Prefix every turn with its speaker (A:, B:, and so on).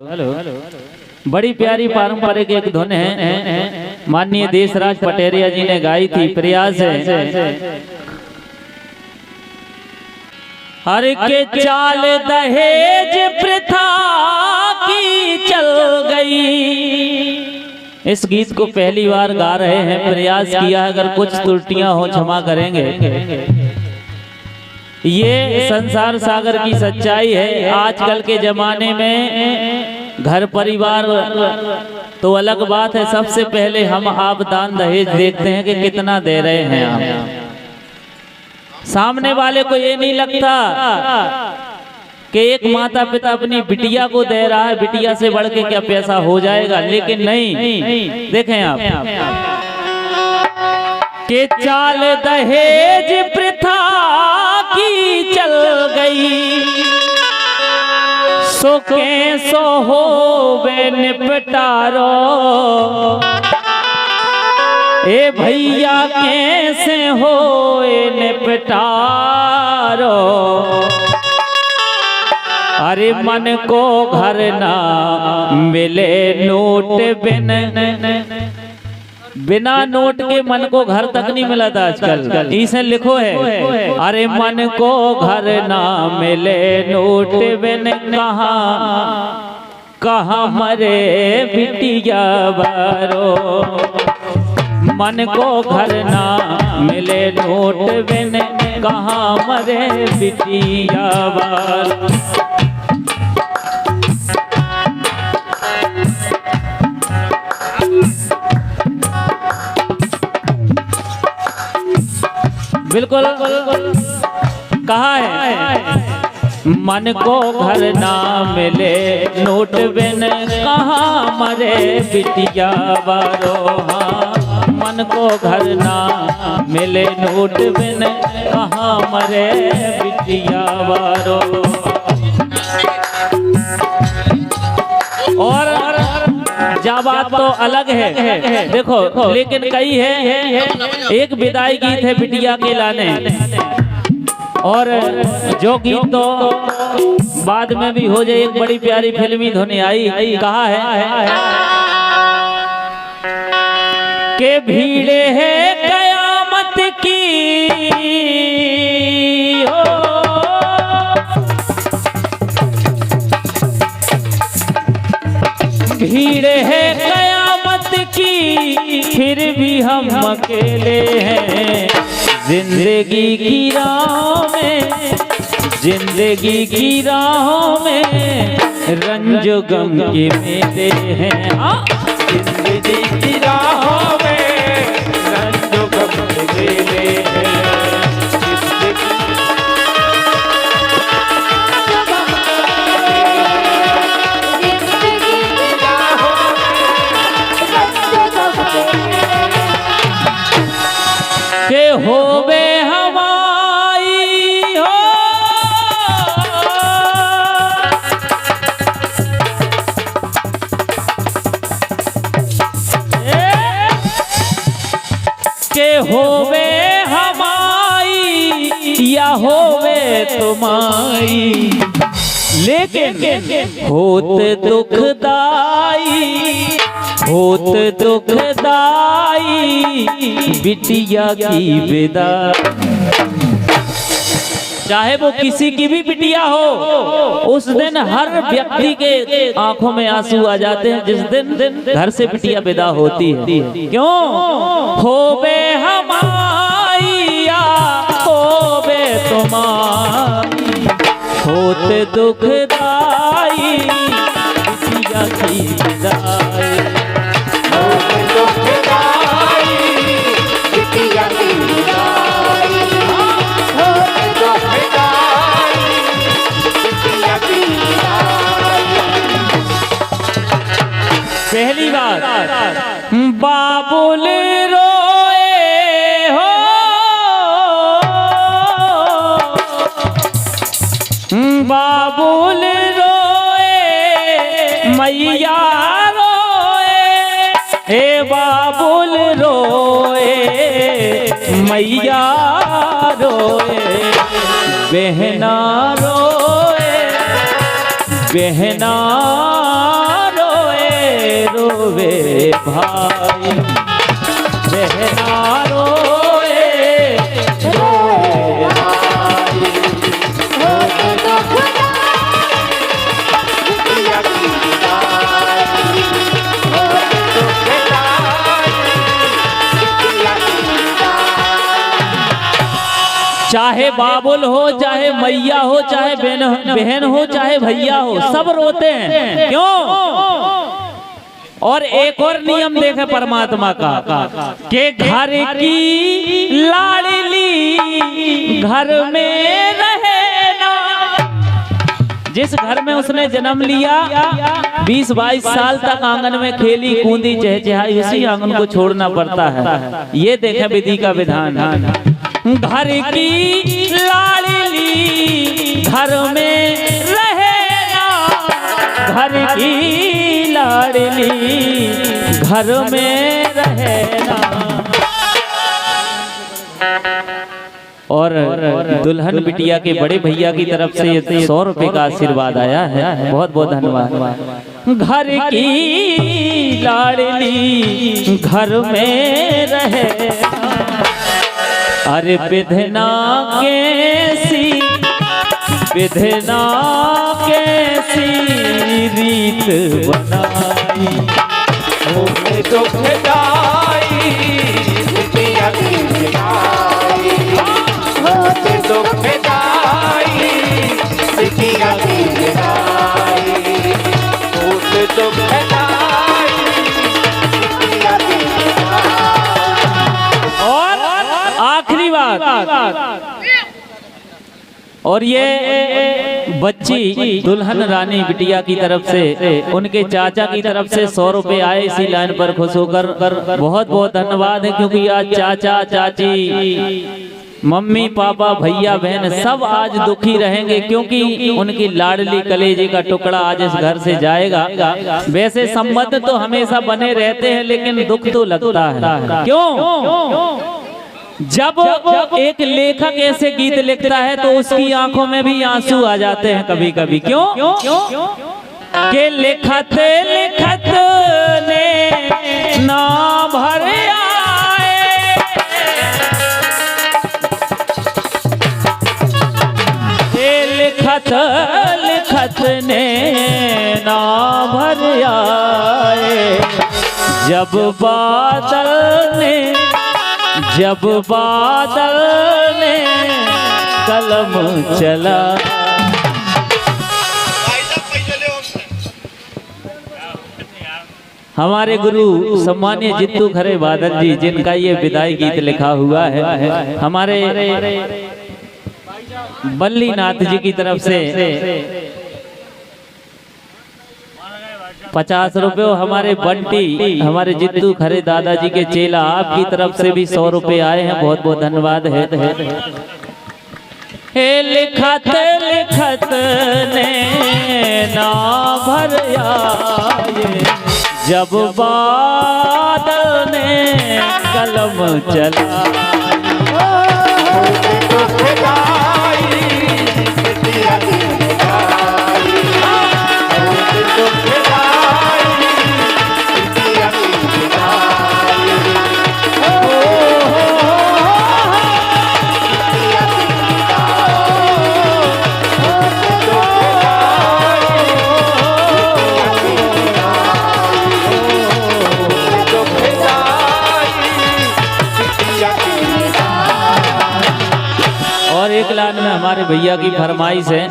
A: बड़ी प्यारी पारंपरिक एक धुन है, माननीय देशराज पटेरिया जी ने गाई थी। प्रयास है हर के चाल दहेज प्रथा की चल गई। इस गीत को पहली बार गा रहे हैं, प्रयास किया, अगर कुछ त्रुटियां हो क्षमा करेंगे। ये संसार सागर की सच्चाई है। आजकल के जमाने में घर परिवार तो अलग बात है, सबसे पहले हम आप दान दहेज देखते हैं कि कितना दे रहे हैं आप। सामने वाले को ये नहीं लगता कि एक माता पिता अपनी बिटिया को दे रहा है, बिटिया से बढ़ के क्या पैसा हो जाएगा। लेकिन नहीं, देखें आप के चाल दहेज प्रथा की चल गई, सो के सो हो वे निपटारो। ए भैया कैसे हो निपटारो। अरे मन को घर ना मिले नोट बिना नोट के मन को घर तक नहीं मिला था आजकल। इसे लिखो है, अरे मन को घर ना मिले नोट बिन कहाँ मरे बिटिया बारो। मन को घर ना मिले नोट बिन कहाँ मरे बिटिया बारो। बिल्कुल कहा है, मन को घर ना मिले नोट बिन कहाँ मरे बिटिया बारो। हाँ, मन को घर ना मिले नोट बिन कहाँ मरे बिटिया बारो। और जाबात तो अलग है, देखो, लेकिन कई है। एक विदाई गीत है बिटिया के लाने, और जो गीत तो बाद में भी हो जाए। एक बड़ी प्यारी फिल्मी धुन आई, कहा है के भीड़े है कयामत की हो, भीड़ है कयामत की फिर भी हम अकेले हैं। जिंदगी की राहों में, जिंदगी की राहों में रंज गम के मेले हैं। जिंदगी की राहों में रंज गम के मेले हैं। के होवे हमारी हो, के होवे हमारी या होवे तुम्हारी, लेकिन होत दुखदाई, होत दुखदाई बिटिया की विदा। चाहे वो किसी की भी बिटिया हो, उस दिन हर व्यक्ति के आंखों में आंसू आ जाते हैं जिस दिन घर से बिटिया विदा होती है। क्यों? होवे हमारी या होवे तुम्हारी, होत दुखदाई बिटिया की विदाई। पहली बात, बाबुल रोए हो, बाबुल रोए मैया रोए। हे बाबुल रोए मैया रोए, बहना रोए बहना रोए रोवे भाई, बहना रोए रोवे भाई। चाहे बाबुल हो, चाहे मैया हो, चाहे बहन हो, चाहे भैया हो, सब रोते हैं। क्यों? और एक और नियम देखे परमात्मा का कि घर की लाडली घर में रहे ना। जिस घर में उसने जन्म लिया 20-22 साल तक आंगन में खेली कूदी चहचहाई, उसी आंगन को छोड़ना पड़ता है। ये देखे विधि का विधान। घर की लाडली घर में रहेगा, घर की लाडली घर में रहेगा। और दुल्हन बिटिया के बड़े भैया की तरफ से 100 रुपए का आशीर्वाद आया है, बहुत बहुत धन्यवाद। घर की लाडली घर में रहेगा, अरे विधना कैसी, विधना कैसी रीत बनाई, होके दुखदाई बिटिया की विदाई, होके दुखदाई बिटिया की विदाई, होके दुखदाई बिटिया की विदाई। और आखिरी बात, और ये बच्ची दुल्हन रानी बिटिया की तरफ से उनके चाचा की तरफ से 100 रुपए आए। इसी लाइन पर खुश होकर बहुत बहुत धन्यवाद है, क्योंकि आज चाचा चाची मम्मी पापा भैया बहन सब आज दुखी रहेंगे, क्योंकि उनकी लाडली कलेजे का टुकड़ा आज इस घर से जाएगा। वैसे संबंध तो हमेशा बने रहते हैं, लेकिन दुख तो लगता है। क्यों? जब एक लेखक ऐसे गीत लिखता है तो उसकी आंखों में भी आंसू आ जाते हैं कभी कभी। क्यों? कि लिखत लिखत ने ना भर आए, लिखत लिखत ने ना भर आए, जब बादल ने, जब बादल ने कलम चला। हमारे गुरु सम्मानीय जित्तू खरे बादल जी, जिनका ये विदाई गीत लिखा हुआ है, हमारे बल्लीनाथ जी की तरफ से 50 रुपए, हमारे बंटी हमारे जित्तू खरे दादाजी के चेला आपकी तरफ से भी 100 रुपए आए हैं, बहुत बहुत धन्यवाद है। लिखत लिखत ने ना भर आए, जब बादल ने कलम चला। और एक लाइन में हमारे भैया की फरमाइश है।